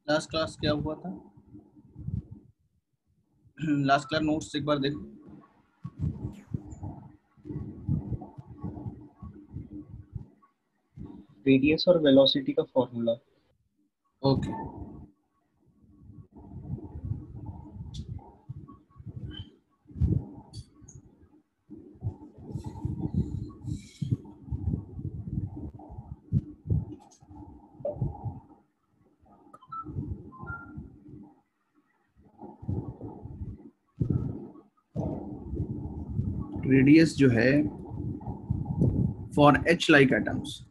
Last class क्या हुआ था? लास्ट क्लास नोट्स एक बार देखो। रेडियस और वेलोसिटी का फॉर्मूला। ओके, रेडियस जो है for H like atoms,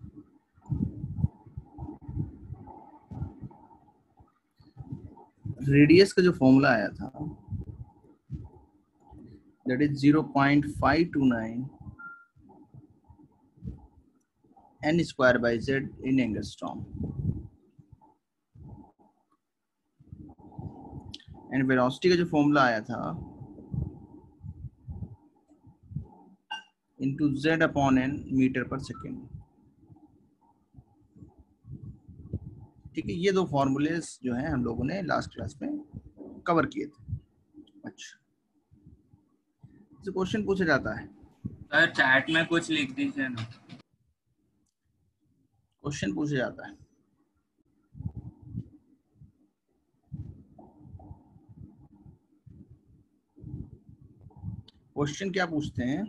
radius का जो फॉर्मूला आया था that is 0.529 n square by z in angstrom, and velocity का जो फॉर्मूला आया था into z upon n metre पर सेकेंड। ठीक है, ये दो फॉर्मूले जो हैं हम लोगों ने लास्ट क्लास में कवर किए थे। अच्छा, तो क्वेश्चन पूछा जाता है, सर चैट में कुछ लिख दीजिए ना। क्वेश्चन पूछा जाता है। क्वेश्चन क्या पूछते हैं?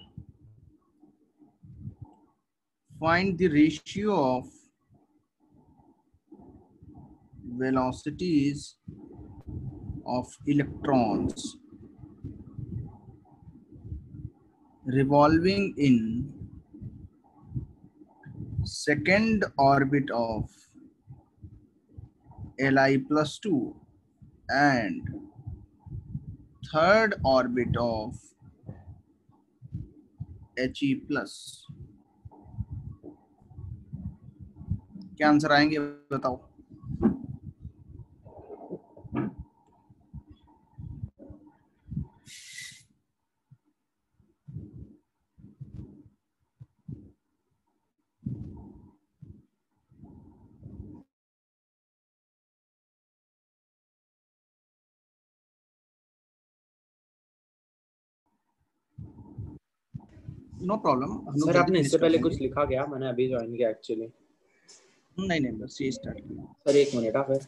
Find the ratio of velocities of electrons revolving in second orbit of Li plus 2 and third orbit of He plus। क्या आंसर आएंगे बताओ? नो प्रॉब्लम, हम लोग सर जल्दी आपने फिनिश इससे कर पहले देंगे। कुछ लिखा क्या? मैंने अभी ज्वाइन किया एक्चुअली। नहीं बस ये स्टार्ट किया। सर एक मिनट फिर।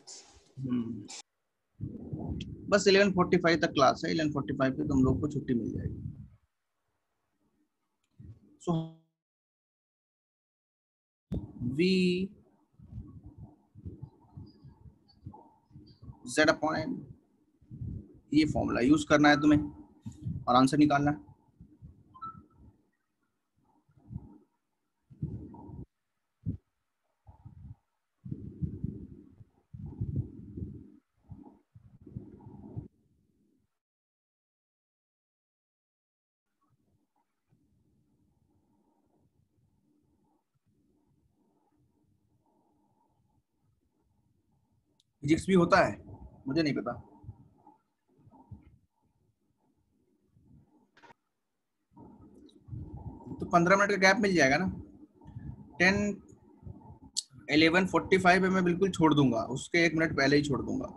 बस 11:45 तक क्लास है, 11:45 पे तुम लोग को छुट्टी मिल जाएगी। सो वी z अपॉन ये फॉर्मूला यूज करना है तुम्हें और आंसर निकालना है। फिजिक्स भी होता है, मुझे नहीं पता। तो 15 मिनट का गैप मिल जाएगा ना। 11:45 पे मैं बिल्कुल छोड़ दूंगा, उसके 1 मिनट पहले ही छोड़ दूंगा,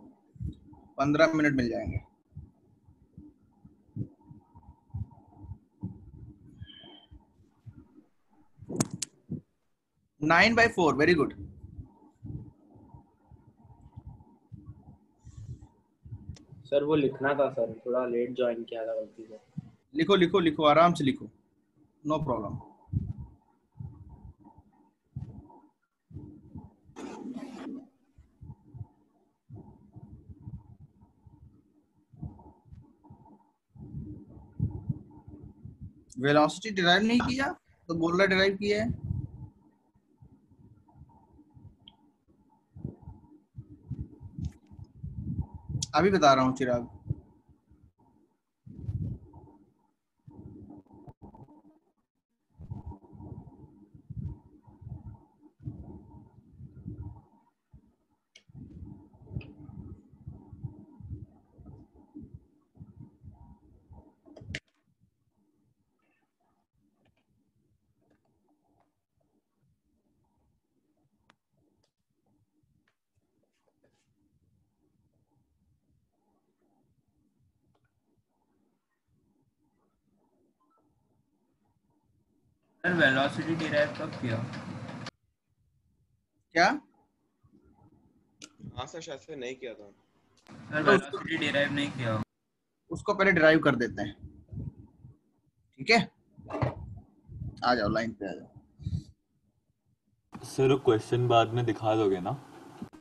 15 मिनट मिल जाएंगे। 9/4, वेरी गुड। सर वो लिखना था सर, थोड़ा लेट ज्वाइन किया था गलती से। लिखो लिखो लिखो, आराम से लिखो, नो प्रॉब्लम। वेलोसिटी डिराइव नहीं किया तो बोल रहा डिराइव किया है। अभी बता रहा हूँ चिराग। सर वेलोसिटी डिराइव कब किया? क्या? हाँ सर, शायद से नहीं किया था। सर वेलोसिटी डिराइव नहीं किया। उसको पहले ड्राइव कर देते हैं, ठीक है? आ जाओ, लाइन पे आ जाओ। सर क्वेश्चन बाद में दिखा दोगे ना?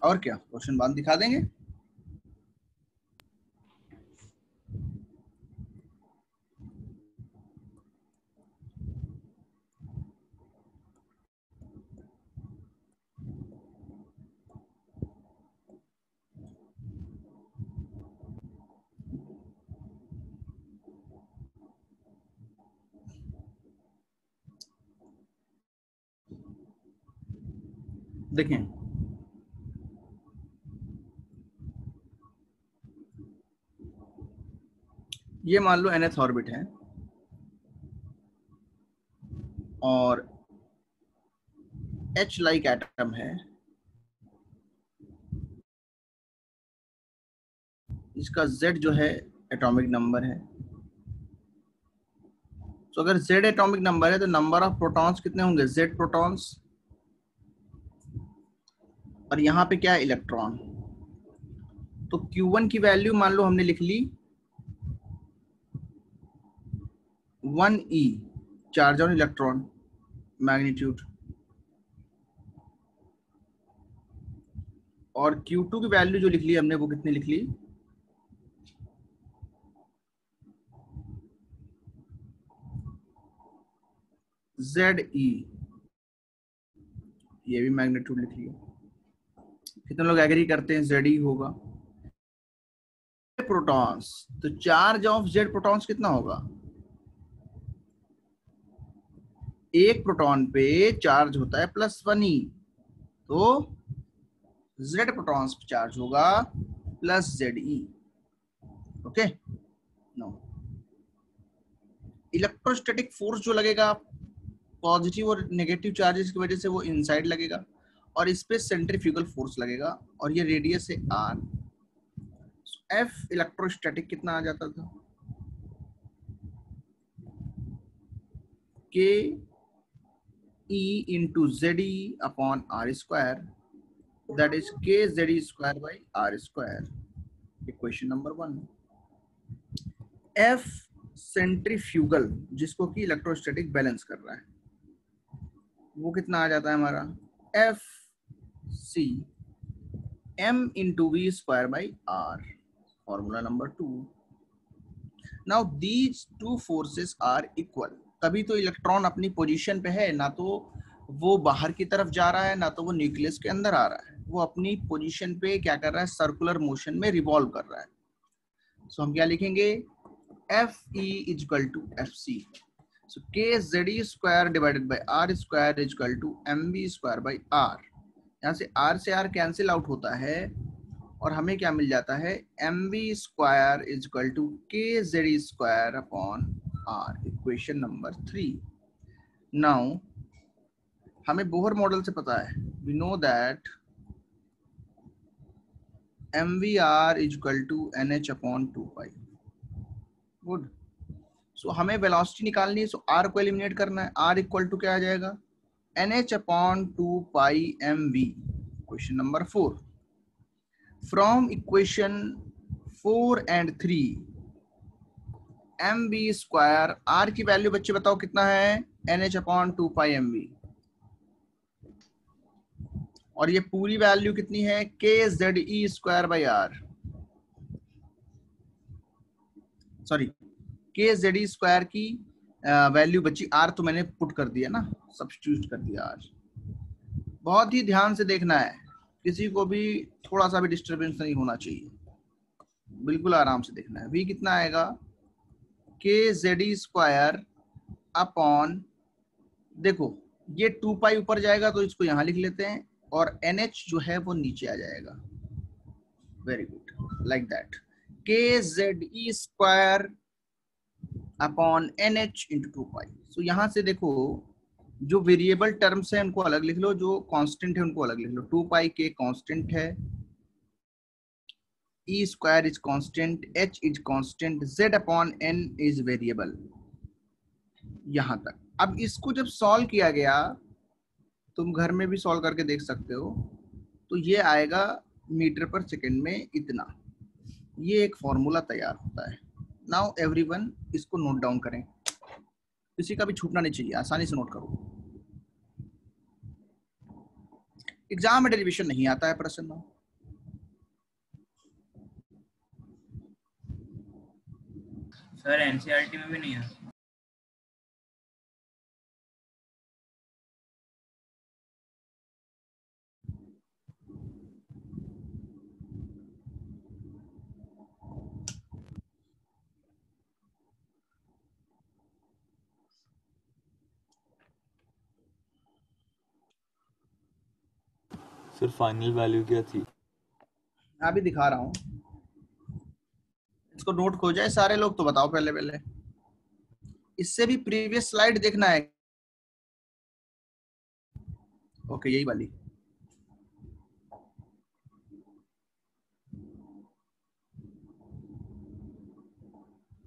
और क्या, क्वेश्चन बाद दिखा देंगे। देखें, ये मान लो nth ऑर्बिट है और H लाइक एटम है, इसका Z जो है एटॉमिक नंबर है। तो अगर Z एटॉमिक नंबर है तो नंबर ऑफ प्रोटॉन्स कितने होंगे? Z प्रोटॉन्स, और यहाँ पे क्या है? इलेक्ट्रॉन। तो Q1 की वैल्यू मान लो हमने लिख ली 1e, charge on electron, magnitude. और Q2 की वैल्यू जो लिख ली हमने वो कितनी लिख ली? ZE, ये भी मैग्नीट्यूड लिख लिया। कितने लोग एग्री करते हैं ZE होगा? प्रोटॉन्स, तो चार्ज ऑफ Z प्रोटॉन्स कितना होगा? एक प्रोटॉन पे चार्ज होता है +1e, तो Z प्रोटॉन्स पे चार्ज होगा +ZE। Okay, no. Electrostatic force जो लगेगा पॉजिटिव और नेगेटिव चार्जेस की वजह से वो इनसाइड लगेगा, और इस पे सेंट्रीफ्यूगल फोर्स लगेगा, और ये रेडियस है R। F इलेक्ट्रोस्टैटिक कितना आ जाता था? K E into ZE upon R square, that is K ZE square by R square, equation number 1। F centrifugal, जिसको कि इलेक्ट्रोस्टैटिक बैलेंस कर रहा है, वो कितना आ जाता है हमारा? F C M into V square by R, formula number 2। Now these two forces are equal, तभी तो इलेक्ट्रॉन अपनी पोजीशन पे है, ना तो वो बाहर की तरफ जा रहा है ना तो वो न्यूक्लियस के अंदर आ रहा है, वो अपनी पोजीशन पे क्या कर रहा है? सर्कुलर मोशन में रिवॉल्व कर रहा है। सो हम क्या लिखेंगे? Fe is equal to Fc, so KZE square divided by R square is equal to mv square by R। यहाँ से R से R कैंसिल आउट होता है और हमें क्या मिल जाता है? mv square is equal to KZE square upon R, equation number 3। Now हमें बोहर मॉडल से पता है, we know that mvr is equal to nh upon 2 pi। Good. सो हमें वेलोसिटी निकालनी है, सो R को एलिमिनेट करना है। R इक्वल टू क्या आ जाएगा? nh upon 2 pi mv, question number 4। From equation 4 and 3 mv square, R की वैल्यू बच्चे बताओ कितना है? nh upon 2 pi mv, और ये पूरी वैल्यू कितनी है? KZE square by R, sorry KZE square की वैल्यू बची R, तो मैंने पुट कर दिया ना, सब्स्टिट्यूट कर दिया R। बहुत ही ध्यान से देखना है, किसी को भी थोड़ा सा भी डिस्टरबेंस नहीं होना चाहिए, बिल्कुल आराम से देखना है। V कितना आएगा? KZE स्क्वायर अपॉन, देखो ये 2 पाई ऊपर जाएगा तो इसको यहाँ लिख लेते हैं, और NH जो है वो नीचे आ जाएगा। Very good, like that. KZE square upon NH into 2 पाई। सो यहाँ से देखो, जो वेरिएबल टर्म्स हैं उनको अलग लिख लो, जो कांस्टेंट है उनको अलग लिख लो। 2 पाई K कांस्टेंट है, E square is constant, H is constant, Z upon N is variable. यहाँ तक अब इसको जब सॉल्व किया गया, तुम घर में भी सॉल्व करके देख सकते हो, तो ये आएगा मीटर पर सेकंड में इतना। ये एक फॉर्मूला तैयार होता है। नाउ एवरीवन इसको नोट डाउन करें, किसी का भी छूटना नहीं चाहिए, आसानी से नोट करो। एग्जाम में डेरिवेशन नहीं आता है प्रश्न। सर एनसीईआरटी में भी नहीं है। सिर्फ फाइनल वैल्यू क्या थी? अभी दिखा रहा हूँ, इसको नोट हो जाए सारे लोग तो बताओ पहले पहले। इससे भी प्रीवियस स्लाइड देखना है। ओके, यही वाली।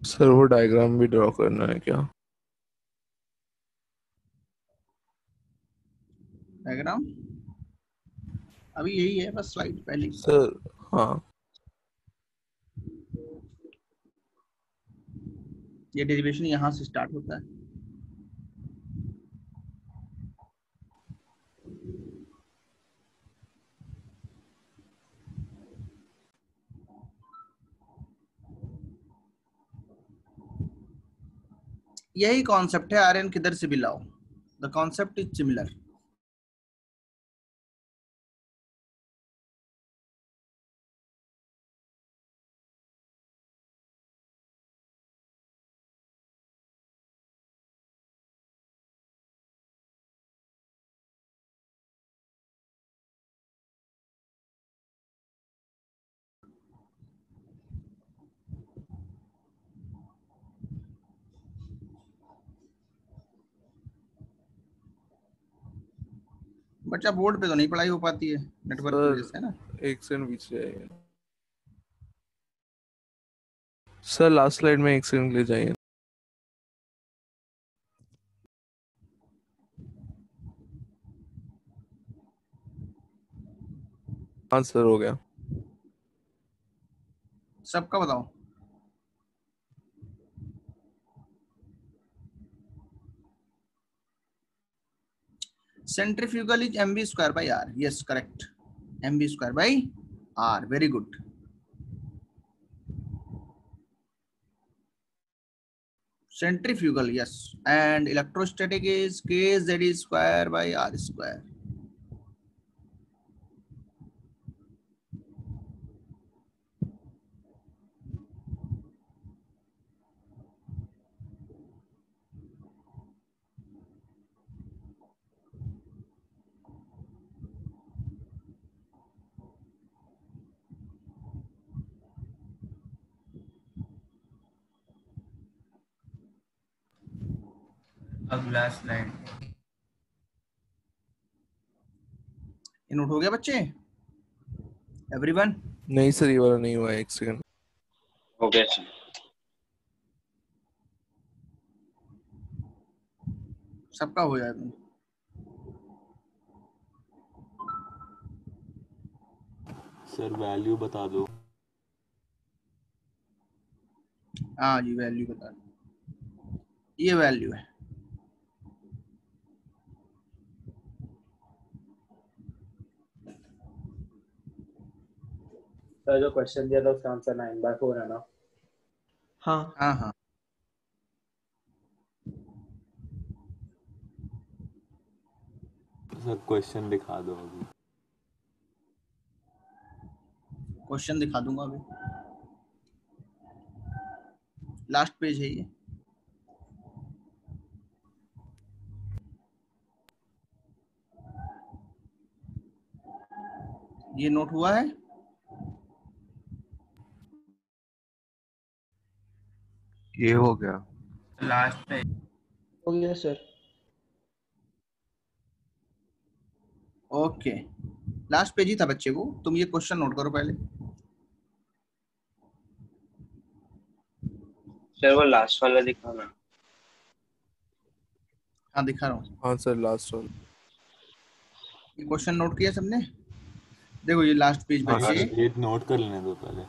सर वो डायग्राम भी ड्रॉ करना है क्या? डायग्राम अभी यही है, बस स्लाइड पहली। सर हाँ, ये डेरिवेशन यहाँ से स्टार्ट होता है। यही कॉन्सेप्ट है, आर्यन किधर से भी लाओ, द कॉन्सेप्ट इज सिमिलर। बच्चा बोर्ड पे तो नहीं पढ़ाई हो पाती है, नेटवर्क की वजह से, है ना। सर एक सेकंड पीछे आइए। सर लास्ट स्लाइड में एक सेकंड ले जाइए। हाँ सर, हो गया। सबका बताओ। Centrifugal is mv square by r। Yes correct, mv square by r। Very good. Centrifugal, yes, and electrostatic is kz square by r square. अगला स्लाइड। ये नोट हो गया बच्चे, एवरीवन? नहीं सर, ये वाला नहीं हुआ है, एक सेकंड। हो गया सर। सबका हो जाएगा। सर वैल्यू बता दो। हाँ जी, वैल्यू बता दो। ये वैल्यू है। सर जो क्वेश्चन दिया था उसका आंसर 9/4 है ना? हाँ हाँ हाँ, सर क्वेश्चन दिखा दो अभी। क्वेश्चन दिखा दूंगा अभी। लास्ट पेज है ये। ये नोट हुआ है? ये हो गया। लास्ट पे हो गया सर। ओके, लास्ट पेज ही था बच्चे को, तुम ये क्वेश्चन नोट करो पहले। सर वो लास्ट वाला दिखाना। हाँ दिखा रहा हूँ। हाँ सर लास्ट वाला। ये क्वेश्चन नोट किया सबने? देखो ये लास्ट पेज हाँ, बचे। ये नोट कर लेने दो पहले।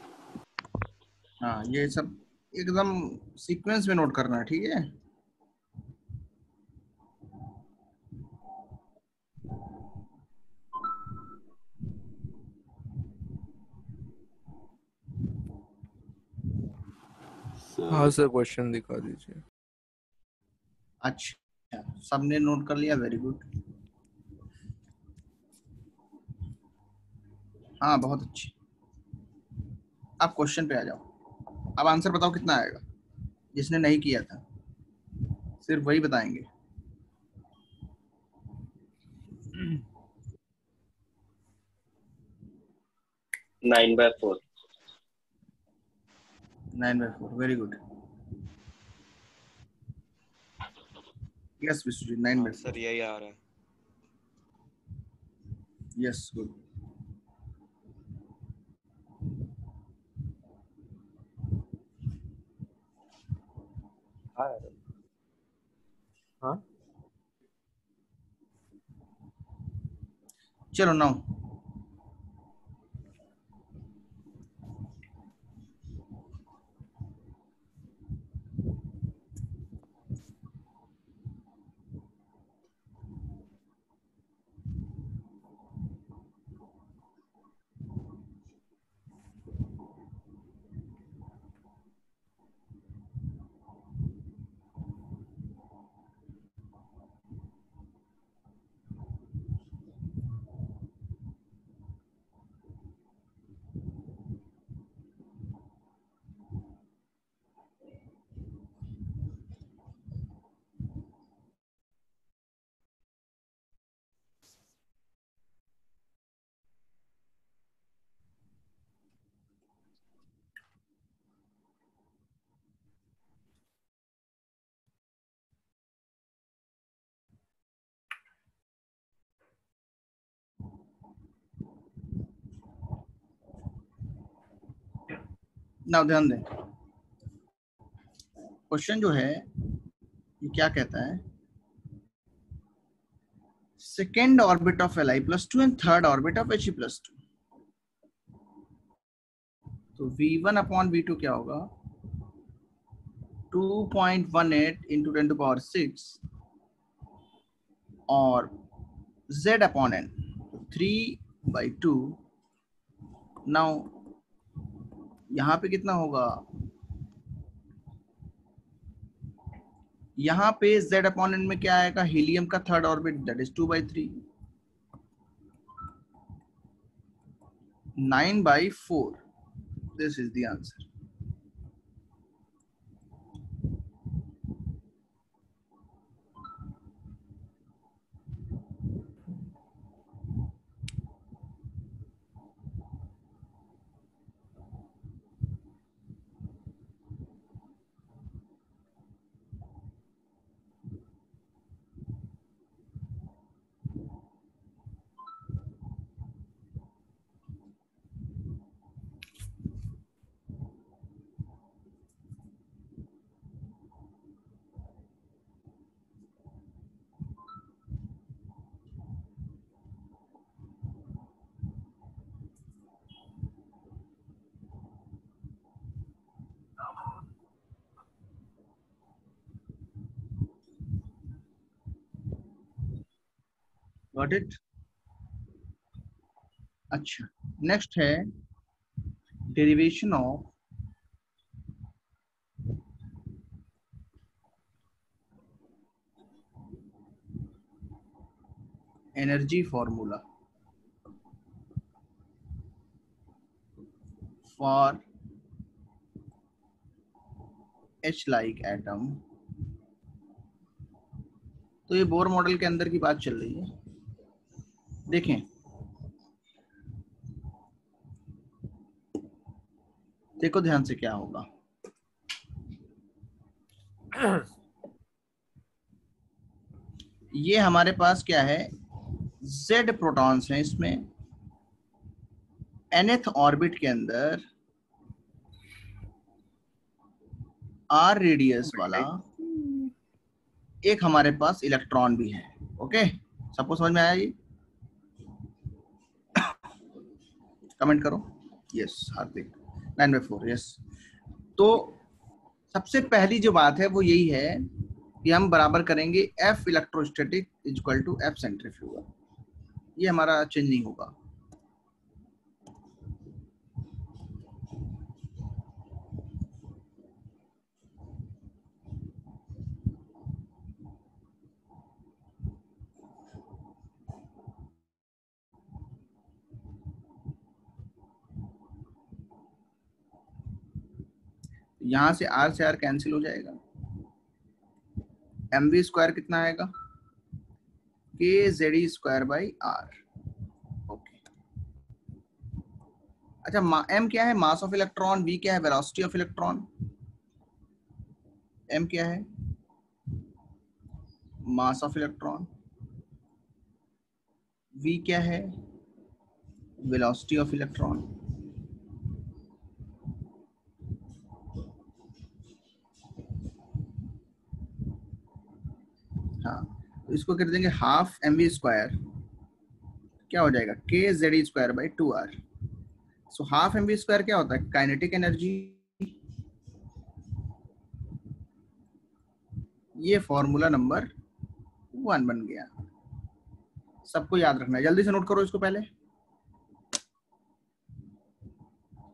हाँ ये सब एकदम सीक्वेंस में नोट करना है, ठीक है? हाँ सर क्वेश्चन दिखा दीजिए। अच्छा सबने नोट कर लिया, वेरी गुड। हाँ बहुत अच्छी। अब क्वेश्चन पे आ जाओ। अब आंसर बताओ कितना आएगा। जिसने नहीं किया था सिर्फ वही बताएंगे। 9/4। 9/4, very good. Yes Vishwajit, 9/4। Sir यही आ रहा है। Yes good. हाँ चलो 9। नाउ ध्यान दें, क्वेश्चन जो है ये क्या कहता है, second orbit of Li+2 and third orbit of He+2। तो V1/V2 क्या होगा? 2.18 × 10⁶ और Z/n 3/2। नाउ यहाँ पे कितना होगा? यहाँ पे Z/n में क्या आएगा? हीलियम का third orbit, that is 2/3। 9/4, this is the answer. Got it? अच्छा नेक्स्ट है derivation of energy formula for H-like atom. तो ये बोर मॉडल के अंदर की बात चल रही है। देखें देखो ध्यान से क्या होगा। ये हमारे पास क्या है? Z प्रोटॉन्स हैं इसमें। nth ऑर्बिट के अंदर R रेडियस वाला एक हमारे पास इलेक्ट्रॉन भी है। ओके, सबको समझ में आया ये? कमेंट करो। यस हार्दिक 9/4 यस। तो सबसे पहली जो बात है वो यही है कि हम बराबर करेंगे F electrostatic equal to F centrifugal. ये हमारा चेंज नहीं होगा। यहां से R कैंसिल हो जाएगा। mv² कितना आएगा? kZe²/r। ओके, अच्छा m क्या है? Mass of electron. v क्या है? Velocity of electron. m क्या है? Mass of electron. v क्या है? Velocity of electron. हाँ, तो इसको कर देंगे हाफ mv², क्या हो जाएगा? kZe²/2r। सो हाफ mv² क्या होता है? Kinetic energy. ये फॉर्मूला नंबर 1 बन गया। सबको याद रखना है, जल्दी से नोट करो इसको पहले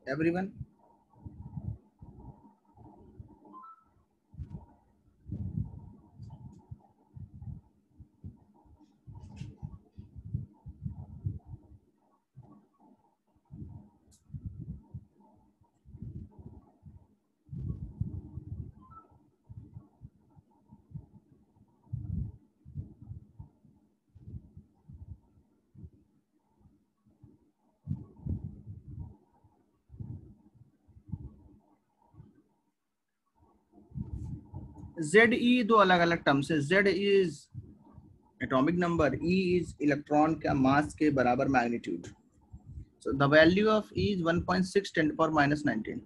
एवरीवन। Ze दो अलग अलग टर्म्स है। Z is atomic number, E is electron का मास के बराबर magnitude. So the value of E is 1.6 10⁻⁻19।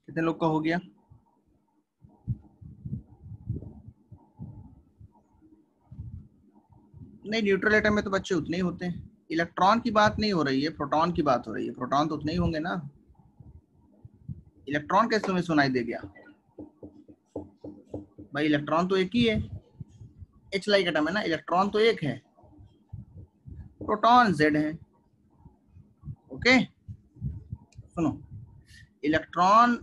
कितने लोग का हो गया? नहीं, न्यूट्रल एटम में तो बच्चे उतने ही होते हैं। इलेक्ट्रॉन की बात नहीं हो रही है, प्रोटॉन की बात हो रही है। प्रोटॉन तो उतने ही होंगे ना। इलेक्ट्रॉन कैसे तुम्हें सुनाई दे गया भाई? इलेक्ट्रॉन तो एक ही है, H लाइक एटम है ना, इलेक्ट्रॉन तो एक है, प्रोटॉन Z है। ओके सुनो, इलेक्ट्रॉन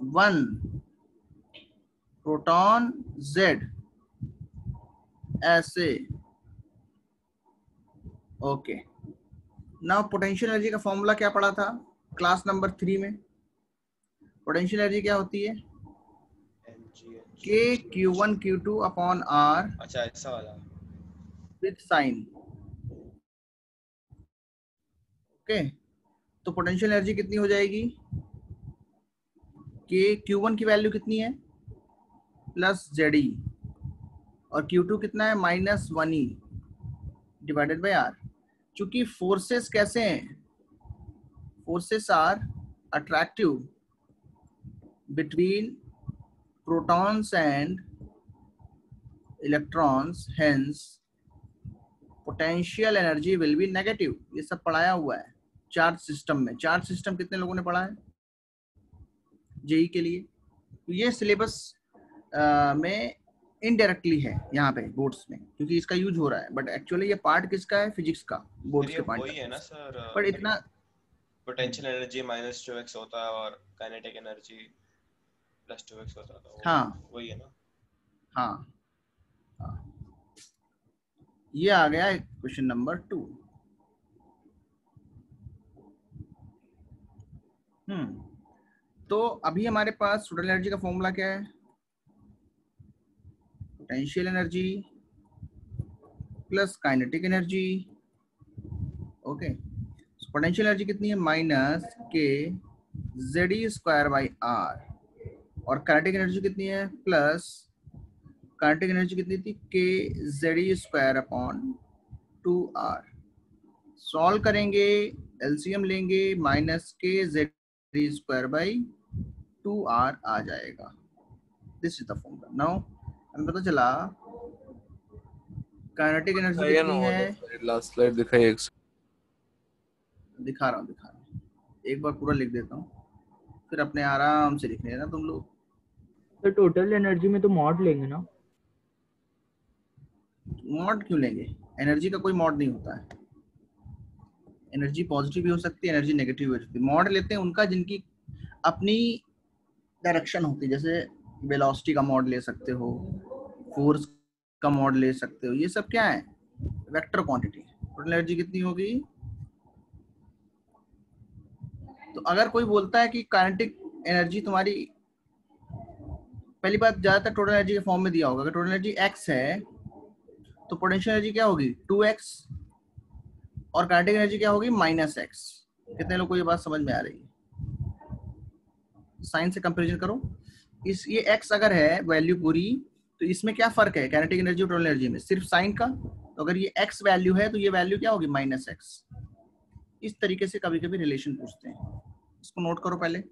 1, प्रोटॉन Z, ऐसे। ओके, नाउ पोटेंशियल एनर्जी का फॉर्मूला क्या पढ़ा था क्लास नंबर 3 में? पोटेंशियल एनर्जी क्या होती है? K Q1 Q2 upon R। अच्छा ऐसा वाला विद साइन। ओके, तो पोटेंशियल एनर्जी कितनी हो जाएगी? K Q1 की वैल्यू कितनी है? प्लस ZE, और Q2 कितना है? -1E divided by R। चूंकि फोर्सेस कैसे हैं? Forces are attractive between protons and electrons, hence potential energy will be negative. ये सब पढ़ाया हुआ है चार्ज सिस्टम में। चार्ज सिस्टम कितने लोगों ने पढ़ा है जेई के लिए? तो ये सिलेबस में इनडायरेक्टली है यहाँ पे बोर्ड्स में, क्योंकि इसका यूज हो रहा है, बट एक्चुअली ये पार्ट किसका है? फिजिक्स का, बोर्ड्स के पार्ट। वही है ना सर, पर इतना पोटेंशियल एनर्जी -2x होता है और काइनेटिक एनर्जी +2x होता था। हाँ वही है ना? हाँ, हाँ। ये आ गया क्वेश्चन नंबर 2। तो अभी हमारे पास टोटल एनर्जी का फॉर्मूला क्या है? Potential energy plus kinetic energy. Okay, potential energy कितनी है? माइनस के जेड स्क्वायर बाई आर। और काइनेटिक एनर्जी कितनी है? प्लस काइनेटिक एनर्जी कितनी थी? के Z square upon 2r। Solve करेंगे, एलसीएम लेंगे, माइनस के जेड स्क्वायर बाई 2r आ जाएगा। This is the formula. Now हमें पता चला काइनेटिक एनर्जी कितनी है। लास्ट स्लाइड दिखाई एक दिखा रहा हूँ, एक बार पूरा लिख देता हूँ, फिर अपने आराम से लिखने ना तुम लोग। तो टोटल एनर्जी में तो मॉड लेंगे ना? मॉड क्यों लेंगे? एनर्जी का कोई मॉड नहीं होता है। एनर्जी पॉजिटिव भी हो सकती है, एनर्जी नेगेटिव भी हो सकती है। मॉड लेते हैं उनका जिनकी अपनी डायरेक्शन होती है। जैसे वेलोसिटी का मॉड ले सकते हो, फोर्स का मॉड ले सकते हो। ये सब क्या है? Vector quantity. टोटल एनर्जी कितनी होगी? तो अगर कोई बोलता है कि काइनेटिक एनर्जी तुम्हारी, पहली बात, ज्यादातर टोटल एनर्जी के फॉर्म में दिया होगा। अगर टोटल एनर्जी x है तो पोटेंशियल एनर्जी क्या होगी? 2x। और काइनेटिक एनर्जी क्या होगी? -x। कितने लोग को ये बात समझ में आ रही है? साइन से कंपैरिजन करो। इस ये x अगर है वैल्यू पूरी, तो इसमें क्या फर्क है काइनेटिक एनर्जी और टोटल एनर्जी में? सिर्फ साइन का। तो अगर ये x वैल्यू है तो ये वैल्यू क्या होगी? -x। इस तरीके से कभी कभी रिलेशन पूछते हैं, इसको नोट करो पहले।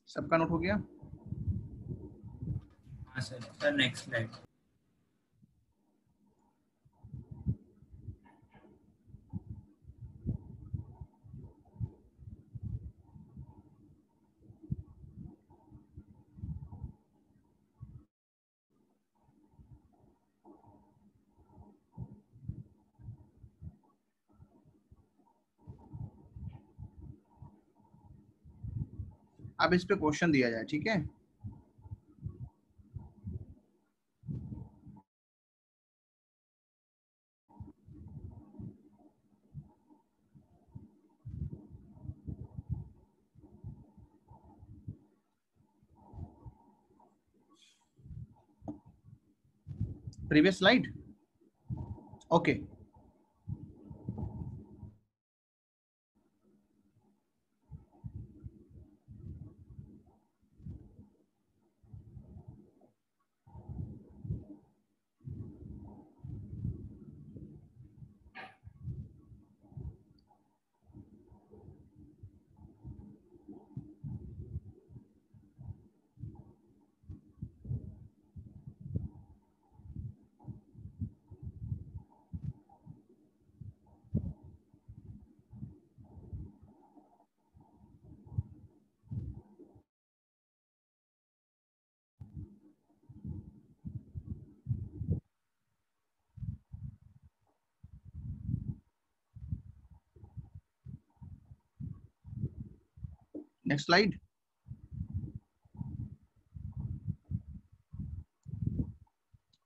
सबका नोट हो गया? हाँ सर। Sir next slide. अब इस पे क्वेश्चन दिया जाए, ठीक है? Previous slide. Okay, next slide.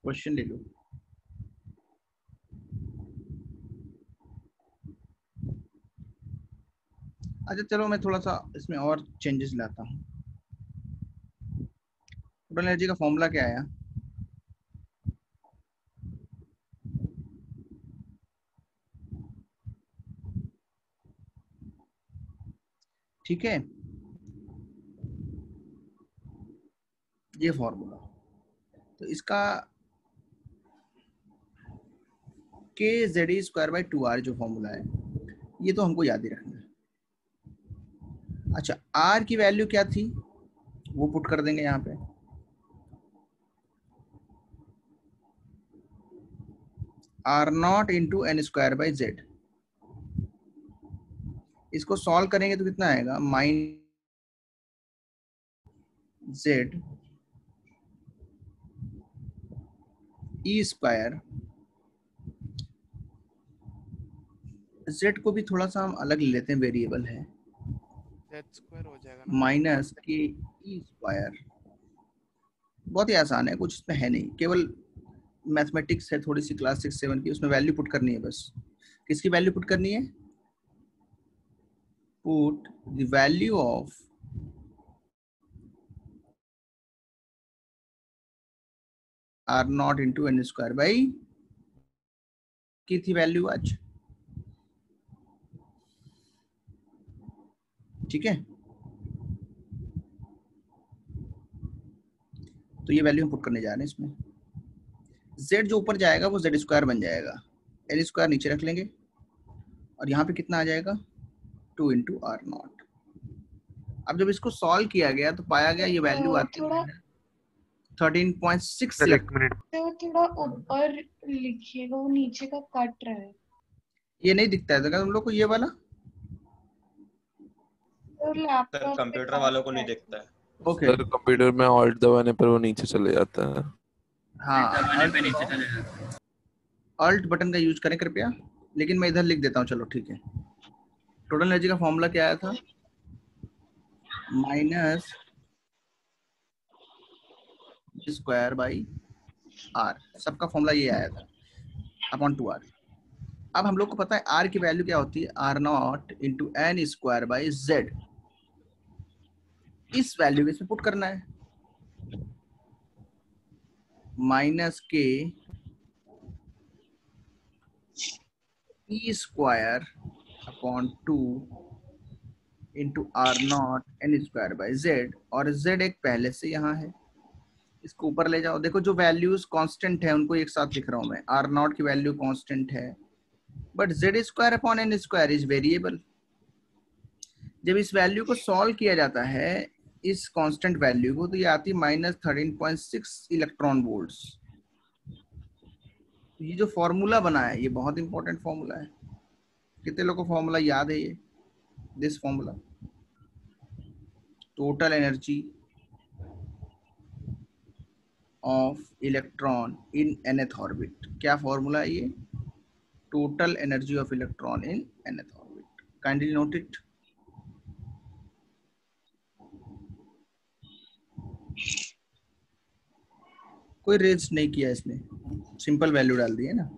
Question ले लो। अच्छा चलो मैं थोड़ा सा इसमें और चेंजेस लाता हूँ। टोटल एनर्जी का फॉर्मूला क्या आया? ठीक है, ये फॉर्मूला, तो इसका के Z e square by 2r जो फॉर्मूला है, ये तो हमको याद ही रखना है। अच्छा, r की वैल्यू क्या थी वो पुट कर देंगे यहाँ पे। r0 into n square by z. इसको सॉल्व करेंगे तो कितना आएगा? Minus z e square, z को भी थोड़ा सा हम अलग ले लेते हैं, वेरिएबल है, जेड स्क्वायर हो जाएगा ना, माइनस के ई स्क्वायर। बहुत ही आसान है, कुछ इसमें है नहीं, केवल मैथमेटिक्स है थोड़ी सी क्लास 6-7 की, उसमें वैल्यू पुट करनी है बस। किसकी वैल्यू पुट करनी है? Put the value of r0 into n square by की थी वैल्यू आज, ठीक है। तो ये वैल्यू हम पुट करने जा रहे हैं इसमें। z जो ऊपर जाएगा वो जेड स्क्वायर बन जाएगा, एल स्क्वायर नीचे रख लेंगे, और यहाँ पे कितना आ जाएगा? 2 इंटू r0। अब जब इसको सॉल्व किया गया तो पाया गया ये वैल्यू आती है 13.6 सर एक मिनट, तो थोड़ा ऊपर लिखिएगा, वो नीचे का कट रहा है। ये नहीं दिखता है तुम लोग को ये वाला? और सर लैपटॉप कंप्यूटर वालों को नहीं दिखता है। ओके, सर कंप्यूटर में ऑल्ट दबाने पर वो नीचे चले जाता है। हाँ, दबाने पे नीचे चले जाते हैं। अल्ट बटन का यूज करें कृपया, लेकिन मैं इधर लिख देता हूँ, चलो ठीक है। टोटल एनर्जी का फॉर्मूला क्या आया था? माइनस स्क्वायर बाई आर, सबका फॉर्मूला ये आया था, अपॉन 2r। अब हम लोग को पता है r की वैल्यू क्या होती है? r0 into n square by z. इस वैल्यू को इसमें पुट करना है, माइनस के e square upon 2 into r0 n square by z, और z एक पहले से यहाँ है, इसको ऊपर ले जाओ। देखो जो वैल्यूज कांस्टेंट है उनको एक साथ लिख रहा हूं मैं, r0 की वैल्यू कांस्टेंट है, but z square upon n square is variable. जब इस वैल्यू को सॉल्व किया जाता है, इस कांस्टेंट वैल्यू को, तो ये आती है -13.6 इलेक्ट्रॉन वोल्ट्स। ये जो फॉर्मूला बना है ये बहुत इंपॉर्टेंट फॉर्मूला है। कितने लोगों को फॉर्मूला याद है? ये this formula, total energy of electron in nth orbit. क्या फॉर्मूला है ये? Total energy of electron in nth orbit. Kindly note it. कोई रेज नहीं किया इसने, सिंपल वैल्यू डाल दी है ना।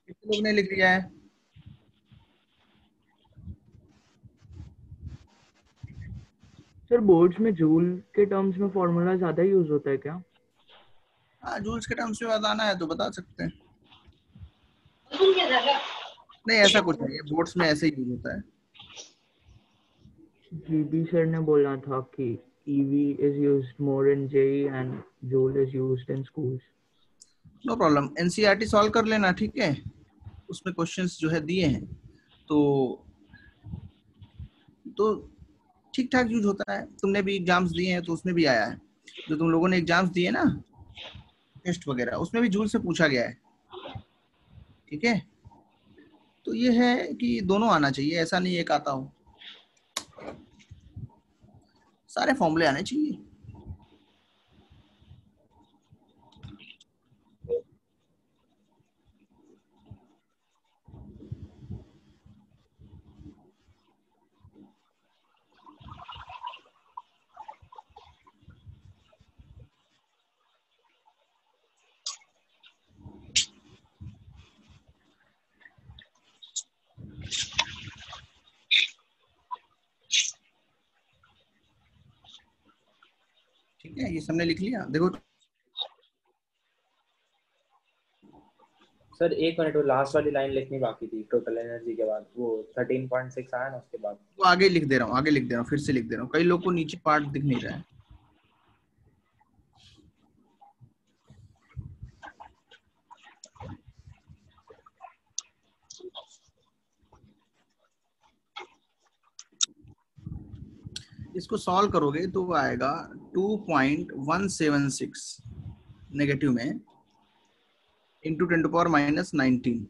कितने लोग ने लिख लिया है? सर बोर्ड्स में जूल के टर्म्स में फॉर्मूला ज्यादा यूज होता है क्या? हाँ, जूल्स के टर्म्स में बताना है तो बता सकते हैं। नहीं ऐसा कुछ नहीं है, बोर्ड्स में ऐसे ही यूज होता है। जीबी सर ने बोला था कि eV is used more in JEE and joule is used in schools. No problem, NCERT solve कर लेना, ठीक है, उसमें क्वेश्चंस जो है दिए हैं, तो ठीक ठाक यूज होता है। तुमने भी एग्जाम्स दिए हैं तो उसमें भी आया है, जो तुम लोगों ने एग्जाम्स दिए ना टेस्ट वगैरह, उसमें भी जूल से पूछा गया है, ठीक है। तो ये है कि दोनों आना चाहिए, ऐसा नहीं एक आता हो, सारे फॉर्मूले आने चाहिए। ठीक है, ये सबने लिख लिया। देखो सर एक मिनट, वो लास्ट वाली लाइन लिखनी बाकी थी टोटल एनर्जी के बाद, वो 13.6 आया ना उसके बाद। वो आगे लिख दे रहा हूँ, आगे लिख दे रहा हूँ, फिर से लिख दे रहा हूँ, कई लोग को नीचे पार्ट दिख नहीं रहा है। इसको सॉल्व करोगे तो वो आएगा 2.176 नेगेटिव में इंटू 10⁻⁻19।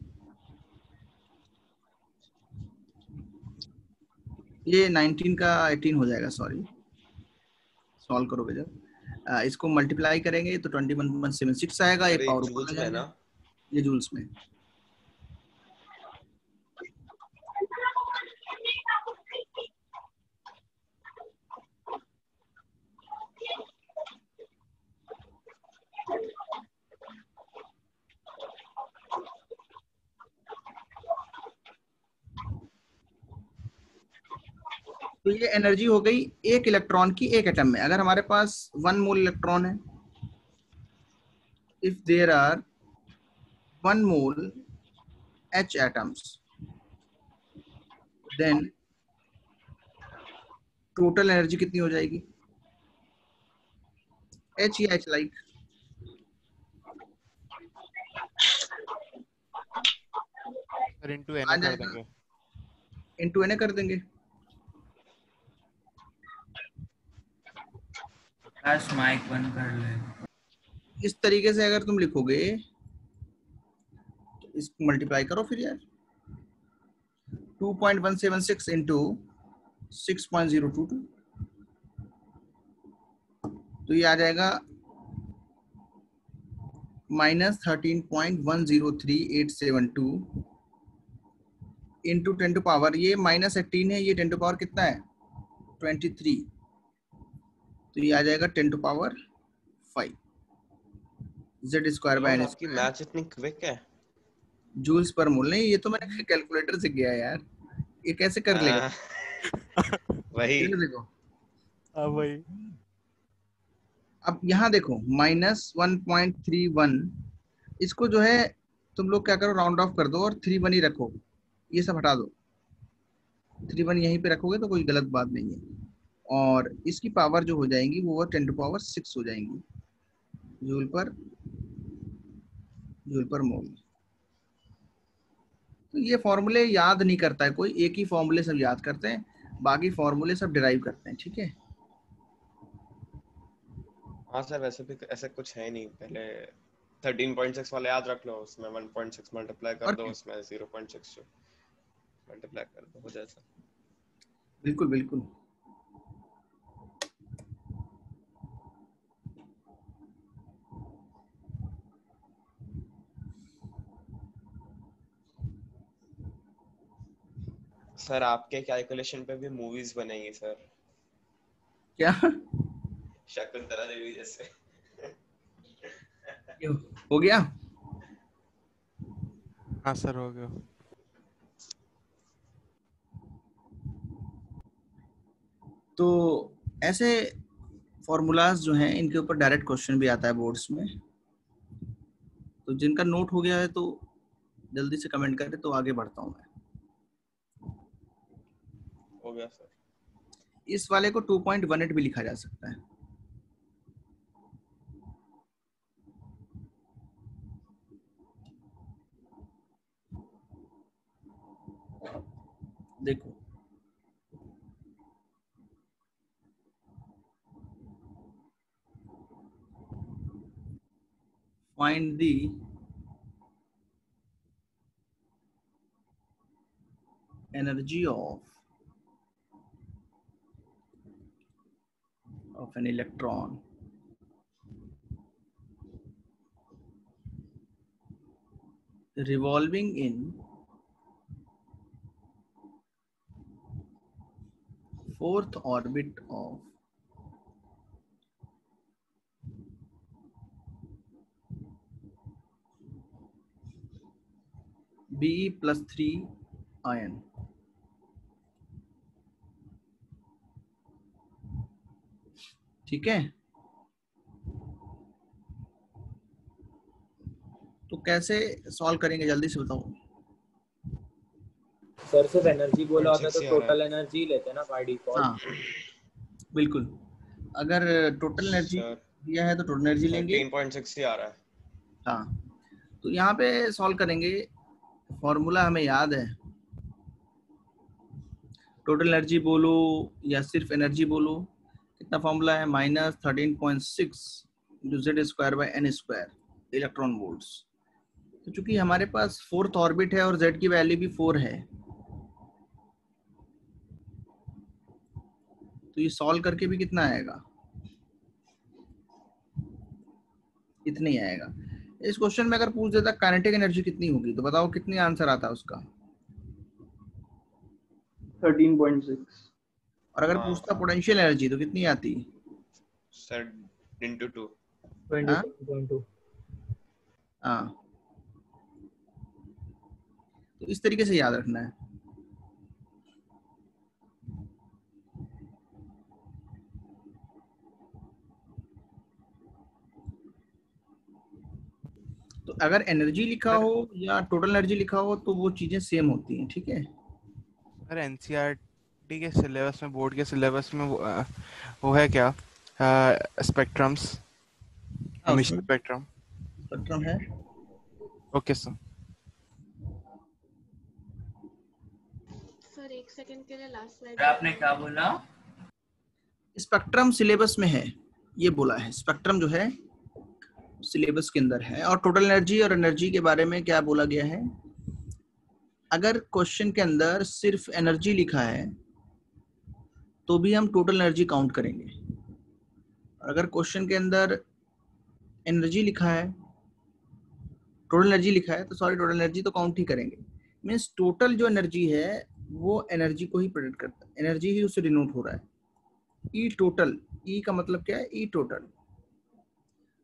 ये 19 का 18 हो जाएगा, सॉरी, सॉल्व करोगे जब इसको मल्टीप्लाई करेंगे तो 21.76 आएगा, एक पावर ऊपर आ जाएगा, ये जूल्स में। तो ये एनर्जी हो गई एक इलेक्ट्रॉन की एक एटम में। अगर हमारे पास 1 मोल इलेक्ट्रॉन है, if there are 1 mole H atoms, then total energy कितनी हो जाएगी? H या H लाइक इनटू एन कर देंगे, इनटू एन कर देंगे। माइक बंद कर ले। इस तरीके से अगर तुम लिखोगे तो इसको मल्टीप्लाई करो फिर यार, 2.176 इंटू 6.022, तो ये आ जाएगा -13.103872 इंटू 10 टू पावर, ये -18 है, ये 10 टू पावर कितना है 23, तो ये आ जाएगा 10 to power 5 Z square by n. आपकी मैथ्स इतनी क्विक है। जूल्स पर मोल नहीं, ये तो मैंने कैलकुलेटर से किया है यार, ये कैसे कर लेगा? वही देखो वही। अब यहाँ देखो -1.31, इसको जो है तुम लोग क्या करो, राउंड ऑफ कर दो और 3 1 ही रखो, ये सब हटा दो, 3 1 यहीं पे रखोगे तो कोई गलत बात नहीं है, और इसकी पावर जो हो जाएंगी वो 10 टू पावर 6 हो जाएंगी जूल पर मोल। तो ये फॉर्मूले याद नहीं करता है कोई, एक ही फॉर्मूले सब याद करते हैं, बाकी फॉर्मूले सब डिराइव करते हैं, ठीक है। हाँ सर, वैसे भी ऐसा कुछ है नहीं, पहले 13.6 वाला याद रख लो, उसमें 1.6 मल्टीप्लाई कर दो, उसमें 0.6 मल्टीप्लाई कर दो, हो जाएगा। बिल्कुल बिल्कुल। सर आपके कैलकुलेशन पे भी मूवीज बनेंगी सर। क्या? शकुंतला देवी जैसे। हो गया? हाँ सर हो गया। तो ऐसे फॉर्मूलाज जो हैं इनके ऊपर डायरेक्ट क्वेश्चन भी आता है बोर्ड्स में, तो जिनका नोट हो गया है तो जल्दी से कमेंट करें तो आगे बढ़ता हूँ मैं। हो गया सर। इस वाले को 2.18 भी लिखा जा सकता है। देखो find the energy of an electron revolving in fourth orbit of Be+3 ion। ठीक है, तो कैसे सॉल्व करेंगे जल्दी से बताओ। सर सिर्फ एनर्जी बोला होता तो 0.6 आ रहा टोटल एनर्जी लेते ना बाय डिफॉल्ट। हाँ बिल्कुल, अगर टोटल एनर्जी सर दिया है तो टोटल एनर्जी लेंगे। 13.6 ही आ रहा है। हाँ, तो यहाँ पे सॉल्व करेंगे, फॉर्मूला हमें याद है। टोटल एनर्जी बोलो या सिर्फ एनर्जी बोलो, कितना फॉर्मूला है, -13.6 Z²/n² इलेक्ट्रॉन वोल्ट्स। तो चूंकि हमारे पास फोर्थ ऑर्बिट है और Z की वैल्यू भी 4 है, तो ये सॉल्व करके भी कितना आएगा, इतना ही आएगा। इस क्वेश्चन में अगर पूछ देता काइनेटिक एनर्जी कितनी होगी, तो बताओ कितनी आंसर आता है उसका। 13.6। और अगर हाँ। पूछता पोटेंशियल एनर्जी तो कितनी आती। Sir into 2। 27.2। हाँ, तो इस तरीके से याद रखना है। तो अगर एनर्जी लिखा हो या टोटल एनर्जी लिखा हो तो वो चीजें सेम होती हैं, ठीक है। सर एनसीईआरटी के सिलेबस में, बोर्ड के सिलेबस में वो है क्या, स्पेक्ट्रम्स, एमिशन स्पेक्ट्रम? स्पेक्ट्रम है। Okay sir. सर एक सेकंड के लिए लास्ट स्लाइड। आपने क्या बोला? स्पेक्ट्रम सिलेबस में है, ये बोला है, स्पेक्ट्रम जो है सिलेबस के अंदर है। और टोटल एनर्जी और एनर्जी के बारे में क्या बोला गया है, अगर क्वेश्चन के अंदर सिर्फ एनर्जी लिखा है तो भी हम टोटल एनर्जी काउंट करेंगे, और अगर क्वेश्चन के अंदर एनर्जी लिखा है, टोटल एनर्जी लिखा है, तो सॉरी टोटल एनर्जी तो काउंट ही करेंगे। मीन्स टोटल जो एनर्जी है वो एनर्जी को ही प्रेडिक्ट करता है, एनर्जी ही उससे डिनोट हो रहा है। ई टोटल, ई का मतलब क्या है, ई टोटल।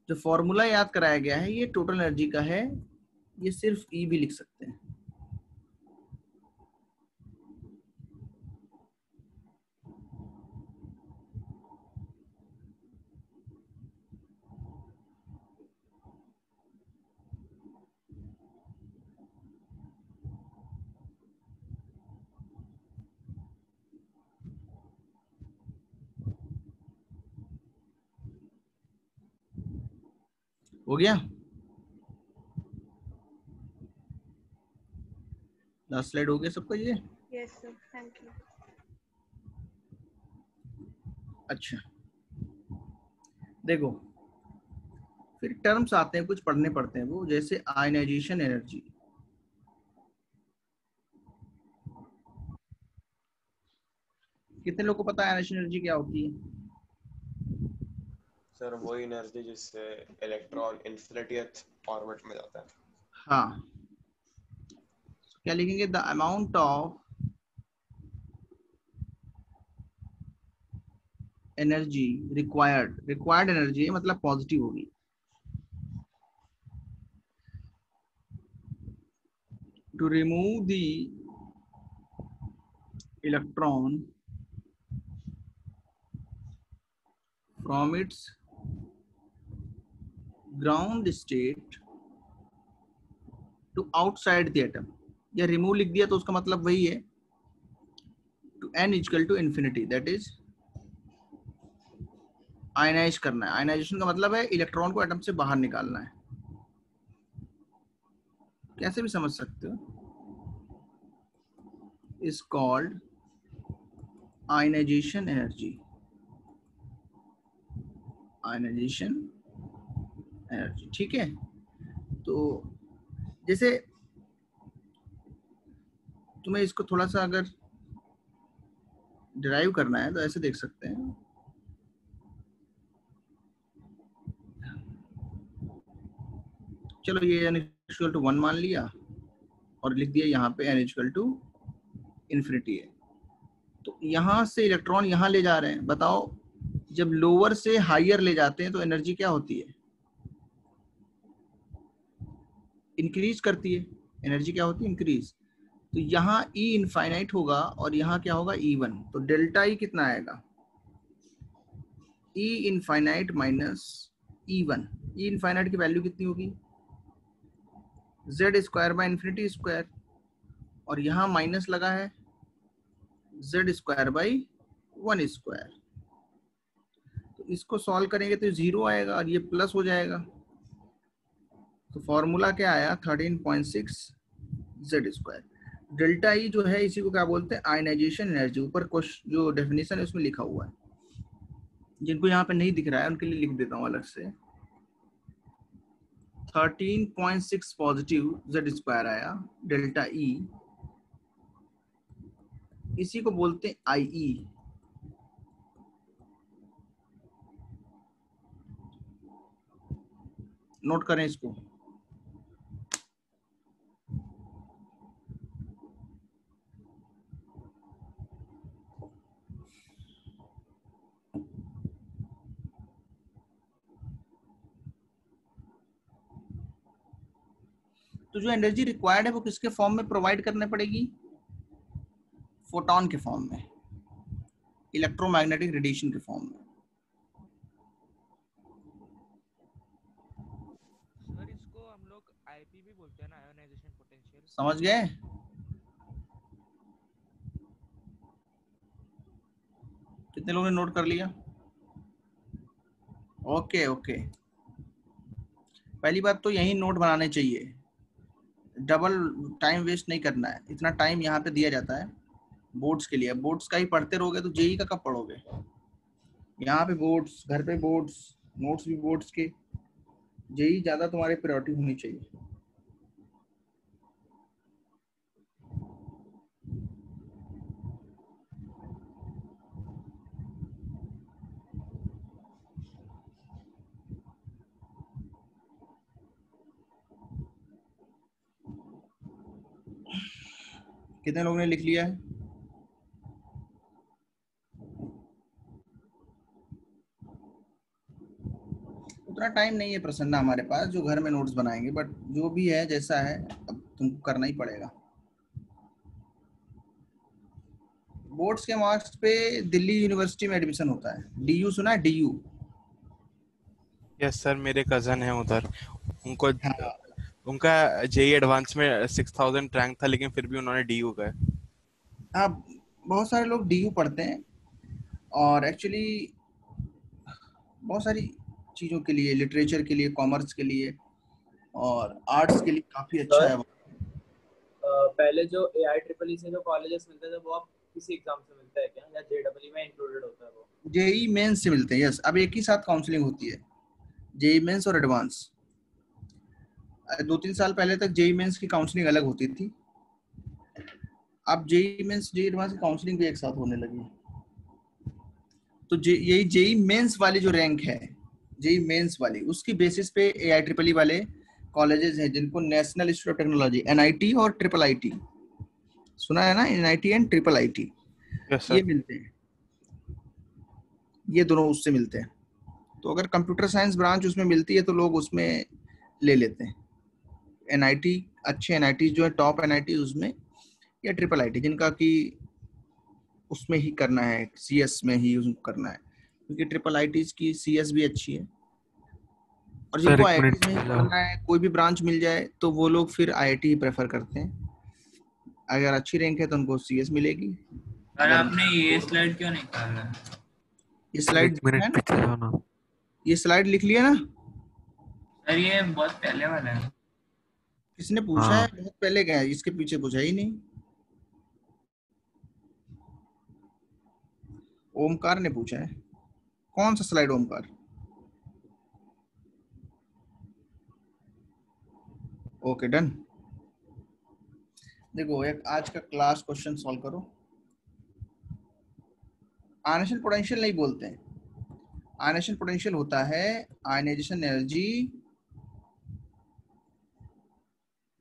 जो फॉर्मूला याद कराया गया है ये टोटल एनर्जी का है, ये सिर्फ ई भी लिख सकते हैं। हो गया, लास्ट स्लाइड हो गया सबका ये। Yes sir, thank you. अच्छा देखो, फिर टर्म्स आते हैं, कुछ पढ़ने पड़ते हैं वो, जैसे आयनाइजेशन एनर्जी। कितने लोग को पता है आयनाइजेशन एनर्जी क्या होती है? सर वही एनर्जी जिससे इलेक्ट्रॉन इन्फिनिटीथ ऑर्बिट में जाता है। हाँ, क्या लिखेंगे, the amount of energy required, required energy मतलब पॉजिटिव होगी, to remove the electron from its ground state to outside the atom, या रिमूव लिख दिया तो उसका मतलब वही है, to n equal to infinity, that is ionize करना है। आयनाइजेशन का मतलब है इलेक्ट्रॉन को एटम से बाहर निकालना है, कैसे भी समझ सकते हो, is called ionization energy. Ionization energy, ठीक है। तो जैसे तुम्हें इसको थोड़ा सा अगर डिराइव करना है तो ऐसे देख सकते हैं, चलो ये n इक्वल टू 1 मान लिया और लिख दिया यहाँ पे n इक्वल टू इन्फिनिटी है। तो यहाँ से इलेक्ट्रॉन यहाँ ले जा रहे हैं, बताओ जब लोअर से हायर ले जाते हैं तो एनर्जी क्या होती है, इंक्रीज करती है। एनर्जी क्या होती है, इंक्रीज। तो यहाँ E इनफाइनाइट होगा और यहाँ क्या होगा E1, तो डेल्टा E कितना आएगा, E infinite minus E1। E infinite की वैल्यू कितनी होगी, z square by infinity square, और यहाँ माइनस लगा है z स्क्वायर बाई 1 स्क्वायर। तो इसको सॉल्व करेंगे तो 0 आएगा और ये प्लस हो जाएगा। तो फॉर्मूला क्या आया, 13.6 z स्क्वायर। डेल्टा ई जो है इसी को क्या बोलते हैं, आयनाइजेशन एनर्जी। ऊपर क्वेश्चन जो डेफिनेशन है उसमें लिखा हुआ है, जिनको यहाँ पे नहीं दिख रहा है उनके लिए लिख देता हूँ अलग से। 13.6 पॉजिटिव z स्क्वायर आया डेल्टा ई, इसी को बोलते हैं IE। नोट करें इसको। तो जो एनर्जी रिक्वायर्ड है वो किसके फॉर्म में प्रोवाइड करने पड़ेगी, फोटोन के फॉर्म में, इलेक्ट्रोमैग्नेटिक रेडिएशन के फॉर्म में। सर इसको हम लोग आईपी भी बोलते हैं ना, आयोनाइजेशन पोटेंशियल। समझ गए, कितने लोगों ने नोट कर लिया? ओके ओके, पहली बात तो यही नोट बनाने चाहिए, डबल टाइम वेस्ट नहीं करना है। इतना टाइम यहाँ पे दिया जाता है बोर्ड्स के लिए, बोर्ड्स का ही पढ़ते रहोगे तो जेई का कब पढ़ोगे। यहाँ पे बोर्ड्स, घर पे बोर्ड्स, नोट्स भी बोर्ड्स के, जेई ज्यादा तुम्हारी प्रायोरिटी होनी चाहिए। कितने लोगों ने लिख लिया है? उतना टाइम नहीं है प्रसन्ना हमारे पास जो घर में नोट्स बनाएंगे, बट जो भी है जैसा है अब तुमको करना ही पड़ेगा। बोर्ड्स के मार्क्स पे दिल्ली यूनिवर्सिटी में एडमिशन होता है, DU सुना है, DU? यस सर, मेरे कजन है उधर, उनको हाँ। उनका जेई एडवांस में 6000 रैंक था, लेकिन फिर भी उन्होंने DU गए। हाँ, बहुत सारे लोग DU पढ़ते हैं और एक्चुअली बहुत सारी चीज़ों के लिए, लिटरेचर के लिए, कॉमर्स के लिए और आर्ट्स के लिए काफ़ी अच्छा है। पहले जो AIEEE से जो कॉलेजेस मिलते थे वो अब किसी एग्जाम से मिलता है क्या, या JEE में इंक्लूडेड होता है वो? जेई मेंस से मिलते हैं, यस। अब एक ही साथ काउंसलिंग होती है, जेई मेंस और एडवांस। 2-3 साल पहले तक जेई मेंस की काउंसलिंग अलग होती थी, अब जेई मेंस जेई एडवांस की काउंसलिंग भी एक साथ होने लगी। तो यही जेई मेंस वाली जो रैंक है, जेई मेंस वाली, उसकी बेसिस पे AIEEE वाले कॉलेजेस हैं जिनको national institute of technology, NIT और IIIT, सुना है ना, NIT एंड IIIT, ये मिलते हैं, ये दोनों उससे मिलते हैं। तो अगर कंप्यूटर साइंस ब्रांच उसमें मिलती है तो लोग उसमें ले लेते हैं। NIT, अच्छे NIT जो है टॉप NIT उसमें, या IIIT जिनका कि उसमें ही करना है, CS में ही उसको करना है, क्योंकि IIIT की CS भी अच्छी है। और सर जिनको एक आईआईटी मिनट में करना है, कोई भी ब्रांच मिल जाए तो वो लोग फिर आईआईटी ही प्रेफर करते हैं। अगर अच्छी रैंक है तो उनको सीएस मिलेगी। पर अगर आपने ये स्लाइड क्यों निकाला? ये सर स्लाइड एक मिनट है ना, पीछे जाओ ना। ये स्लाइड लिख लिया ना? सर ये बहुत पहले वाला है। किसने पूछा है? हाँ बहुत पहले गया, इसके पीछे पूछा ही नहीं। ओमकार ने पूछा है। कौन सा स्लाइड ओमकार? Okay done. देखो एक आज का क्लास क्वेश्चन सॉल्व करो। आयनेशन पोटेंशियल नहीं बोलते हैं, आयनेशन पोटेंशियल होता है ionisation energy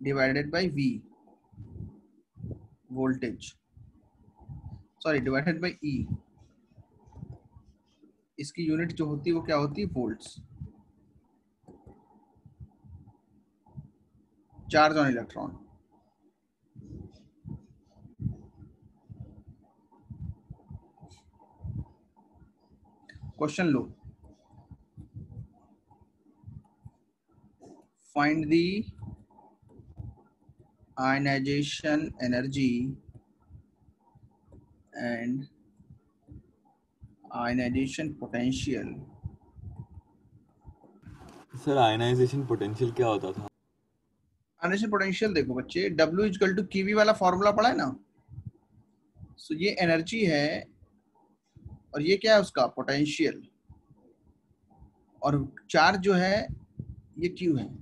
divided by V voltage, sorry divided by e. इसकी यूनिट जो होती है वो क्या होती है? Volts. Charge on electron. Question लो, find the ionization energy and ionization potential। Sir ionisation potential क्या होता था? आयनाइजेशन पोटेंशियल देखो बच्चे, W इक्वल टू QV वाला फॉर्मूला पढ़ा है ना? सो ये एनर्जी है और ये क्या है उसका पोटेंशियल, और चार्ज जो है ये Q है।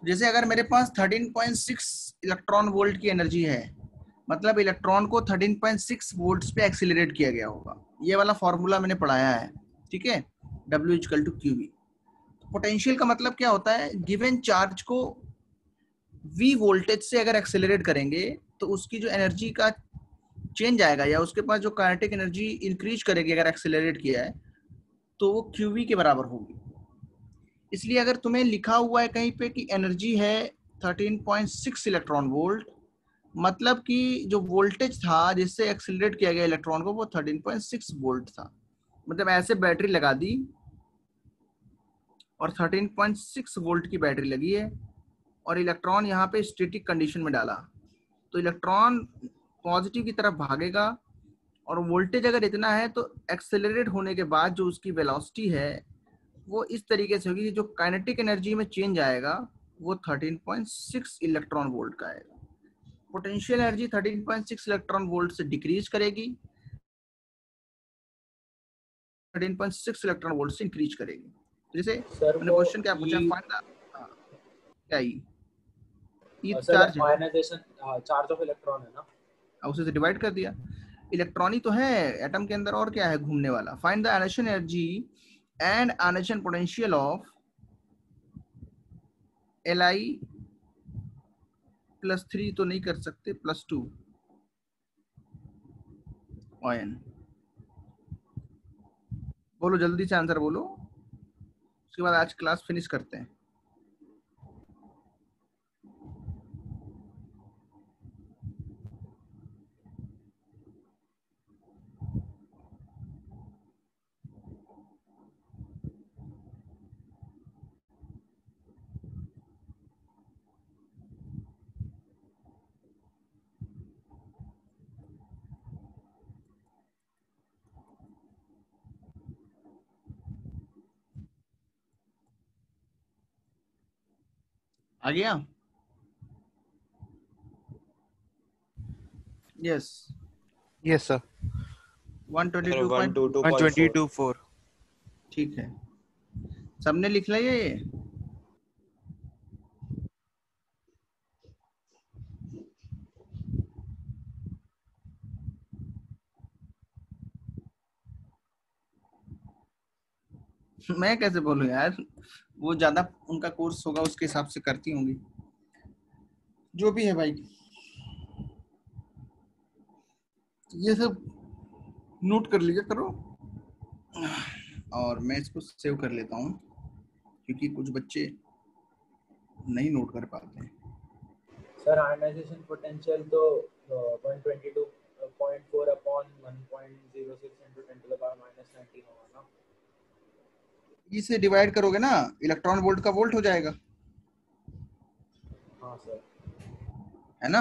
जैसे अगर मेरे पास 13.6 इलेक्ट्रॉन वोल्ट की एनर्जी है, मतलब इलेक्ट्रॉन को 13.6 वोल्ट्स पे एक्सीलरेट किया गया होगा। ये वाला फॉर्मूला मैंने पढ़ाया है, ठीक है? W equal to QV। Potential का मतलब क्या होता है? गिवन चार्ज को V वोल्टेज से अगर एक्सेलरेट करेंगे तो उसकी जो एनर्जी का चेंज आएगा, या उसके पास जो काइनेटिक एनर्जी इंक्रीज करेगी अगर एक्सेलरेट किया है, तो वो QV के बराबर होगी। इसलिए अगर तुम्हें लिखा हुआ है कहीं पे कि एनर्जी है 13.6 इलेक्ट्रॉन वोल्ट, मतलब कि जो वोल्टेज था जिससे एक्सेलरेट किया गया इलेक्ट्रॉन को वो 13.6 वोल्ट था। मतलब ऐसे बैटरी लगा दी और 13.6 वोल्ट की बैटरी लगी है और इलेक्ट्रॉन यहाँ पे स्टैटिक कंडीशन में डाला, तो इलेक्ट्रॉन पॉजिटिव की तरफ भागेगा, और वोल्टेज अगर इतना है तो एक्सेलरेट होने के बाद जो उसकी वेलोसिटी है वो इस तरीके से होगी, जो काइनेटिक एनर्जी में चेंज आएगा वो 13.6 इलेक्ट्रॉन वोल्ट का आएगा। पोटेंशियल एनर्जी 13.6 इलेक्ट्रॉन वोल्ट से डिक्रीज करेगी, 13.6 इलेक्ट्रॉन वोल्ट से इंक्रीज करेगी। जैसे सर मैंने वो क्वेश्चन क्या पूछा, ई फाइंड द क्या ई सर चार्ज है, आयनाइजेशन चार्ज ऑफ इलेक्ट्रॉन है ना, उसे डिवाइड कर दिया। इलेक्ट्रॉन ही तो है एटम के अंदर, और क्या है घूमने वाला। Find the ionisation energy and ionisation potential of Li +3 तो नहीं कर सकते, +2 आयन। बोलो जल्दी से आंसर बोलो, उसके बाद आज क्लास फिनिश करते हैं। आ गया? यस। Yes sir. 122.4 122.4 ठीक है, सबने लिख लिया ये? मैं कैसे बोलूं यार, वो ज्यादा उनका कोर्स होगा उसके हिसाब से करती होंगी, जो भी है भाई। ये सब नोट कर लीजिए करो, और मैं इसको सेव कर लेता हूँ क्योंकि कुछ बच्चे नहीं नोट कर पाते हैं। सर आयनाइजेशन पोटेंशियल तो 122.4 अपॉन 1.06 × 10⁻⁹ होगा ना। E से डिवाइड करोगे ना, इलेक्ट्रॉन वोल्ट का वोल्ट हो जाएगा, हाँ सर। है ना?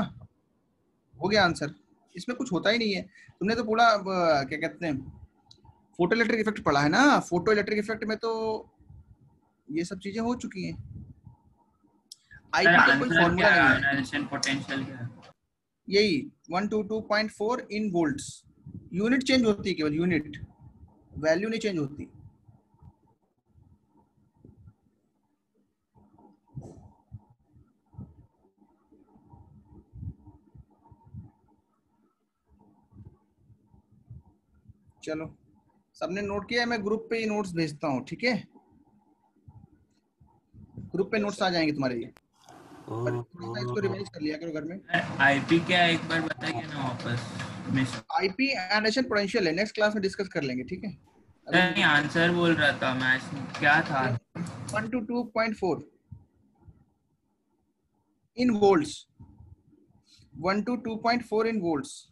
हो गया आंसर। इसमें कुछ होता ही नहीं है। तुमने तो पूरा क्या कहते हैं फोटो इलेक्ट्रिक इफेक्ट पढ़ा है ना। फोटो इलेक्ट्रिक इफेक्ट में तो ये सब चीजें हो चुकी हैं। सर आईपी का कोई आंसर फॉर्मूला क्या नहीं है? है। एनालिसिस पोटेंशियल क्या है? यही 122.4 इन वोल्ट्स। यूनिट चेंज होती है, केवल यूनिट, वैल्यू नहीं चेंज होती। चलो, सबने नोट किया है? मैं ग्रुप पे ही नोट्स भेजता हूँ, ठीक है? ग्रुप पे नोट्स आ जाएंगे तुम्हारे लिए, पर थोड़ा सा इसको रिवाइज कर लिया करो घर में। आईपी क्या है एक बार बताइए ना वापस। मिस आईपी एनालिसिस पोटेंशियल है, नेक्स्ट क्लास में डिस्कस कर लेंगे, ठीक है? नहीं, आंसर बोल रहा था मैं, क्या था? 122.4 इन वोल्ट्स, 122.4 इन वोल्ट्स।